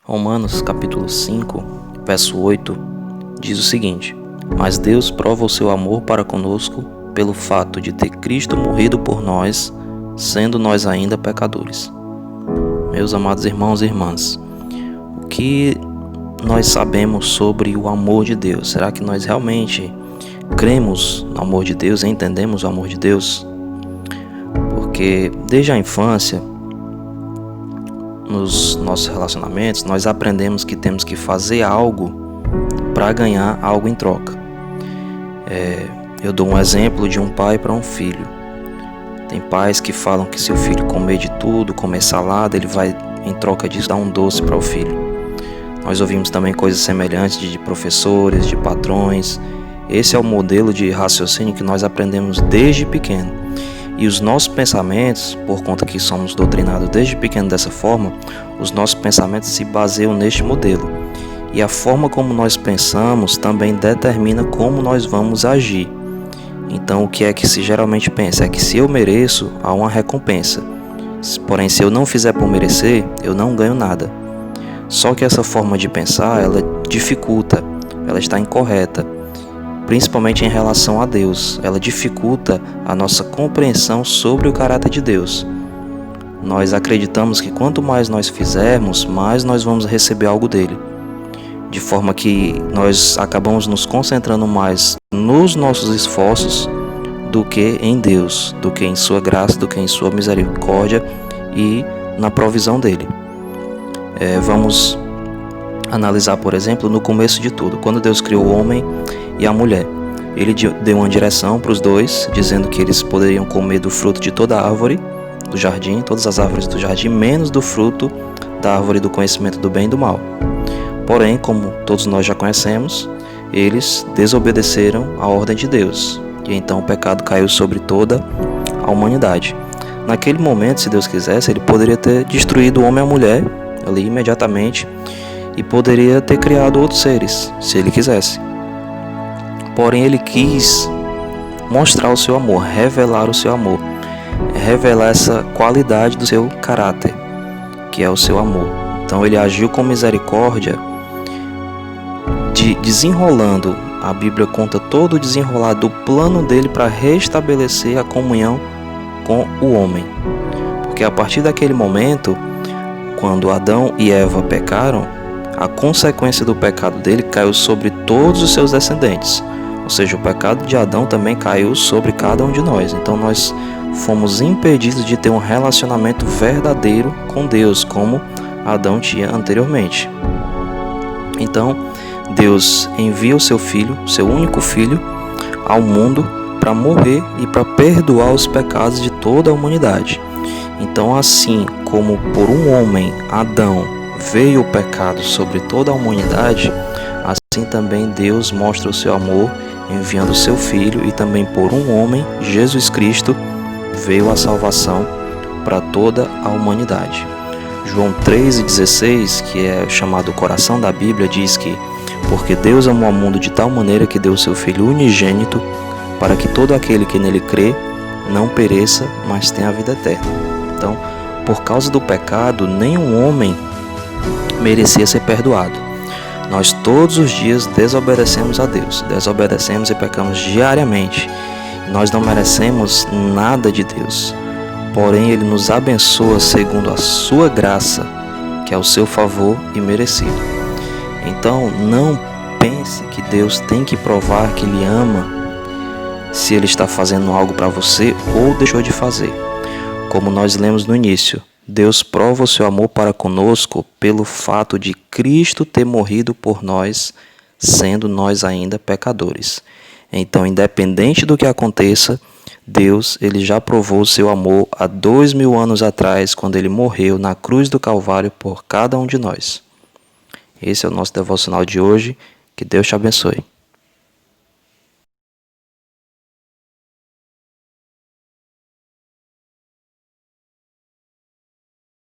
Romanos capítulo 5, verso 8, diz o seguinte: Mas Deus prova o seu amor para conosco pelo fato de ter Cristo morrido por nós, sendo nós ainda pecadores. Meus amados irmãos e irmãs, o que nós sabemos sobre o amor de Deus? Será que nós realmente cremos no amor de Deus e entendemos o amor de Deus? Porque desde a infância, nos nossos relacionamentos, nós aprendemos que temos que fazer algo para ganhar algo em troca. Eu dou um exemplo de um pai para um filho. Tem pais que falam que se o filho comer de tudo, comer salada, ele vai, em troca disso, dar um doce para o filho. Nós ouvimos também coisas semelhantes de professores, de patrões. Esse é o modelo de raciocínio que nós aprendemos desde pequeno. E os nossos pensamentos, por conta que somos doutrinados desde pequeno dessa forma, os nossos pensamentos se baseiam neste modelo. E a forma como nós pensamos também determina como nós vamos agir. Então, o que é que se geralmente pensa? É que se eu mereço, há uma recompensa. Porém, se eu não fizer por merecer, eu não ganho nada. Só que essa forma de pensar, ela dificulta, ela está incorreta. Principalmente em relação a Deus, ela dificulta a nossa compreensão sobre o caráter de Deus. Nós acreditamos que quanto mais nós fizermos, mais nós vamos receber algo dele. De forma que nós acabamos nos concentrando mais nos nossos esforços do que em Deus, do que em sua graça, do que em sua misericórdia e na provisão dele. Vamos analisar, por exemplo, no começo de tudo, quando Deus criou o homem e a mulher. Ele deu uma direção para os dois, dizendo que eles poderiam comer do fruto de toda a árvore do jardim, todas as árvores do jardim, menos do fruto da árvore do conhecimento do bem e do mal. Porém, como todos nós já conhecemos, eles desobedeceram a ordem de Deus, e então o pecado caiu sobre toda a humanidade. Naquele momento, se Deus quisesse, ele poderia ter destruído o homem e a mulher ali imediatamente, e poderia ter criado outros seres, se ele quisesse. Porém, ele quis mostrar o seu amor, revelar o seu amor, revelar essa qualidade do seu caráter, que é o seu amor. Então, ele agiu com misericórdia, desenrolando. A Bíblia conta todo o desenrolar do plano dele para restabelecer a comunhão com o homem. Porque a partir daquele momento, quando Adão e Eva pecaram, a consequência do pecado dele caiu sobre todos os seus descendentes. Ou seja, o pecado de Adão também caiu sobre cada um de nós. Então nós fomos impedidos de ter um relacionamento verdadeiro com Deus, como Adão tinha anteriormente. Então Deus envia o seu filho, seu único filho, ao mundo para morrer e para perdoar os pecados de toda a humanidade. Então, assim como por um homem, Adão, veio o pecado sobre toda a humanidade, assim também Deus mostra o seu amor enviando o seu Filho, e também por um homem, Jesus Cristo, veio a salvação para toda a humanidade. João 3,16, que é chamado o coração da Bíblia, diz que porque Deus amou o mundo de tal maneira que deu o seu Filho unigênito, para que todo aquele que nele crê não pereça, mas tenha a vida eterna. Então, por causa do pecado, nenhum homem merecia ser perdoado. Nós todos os dias desobedecemos a Deus, desobedecemos e pecamos diariamente. Nós não merecemos nada de Deus, porém Ele nos abençoa segundo a sua graça, que é o seu favor e merecido. Então não pense que Deus tem que provar que Ele ama se Ele está fazendo algo para você ou deixou de fazer. Como nós lemos no início, Deus prova o seu amor para conosco pelo fato de Cristo ter morrido por nós, sendo nós ainda pecadores. Então, independente do que aconteça, Deus ele já provou o seu amor há 2000 anos atrás, quando Ele morreu na cruz do Calvário por cada um de nós. Esse é o nosso devocional de hoje. Que Deus te abençoe.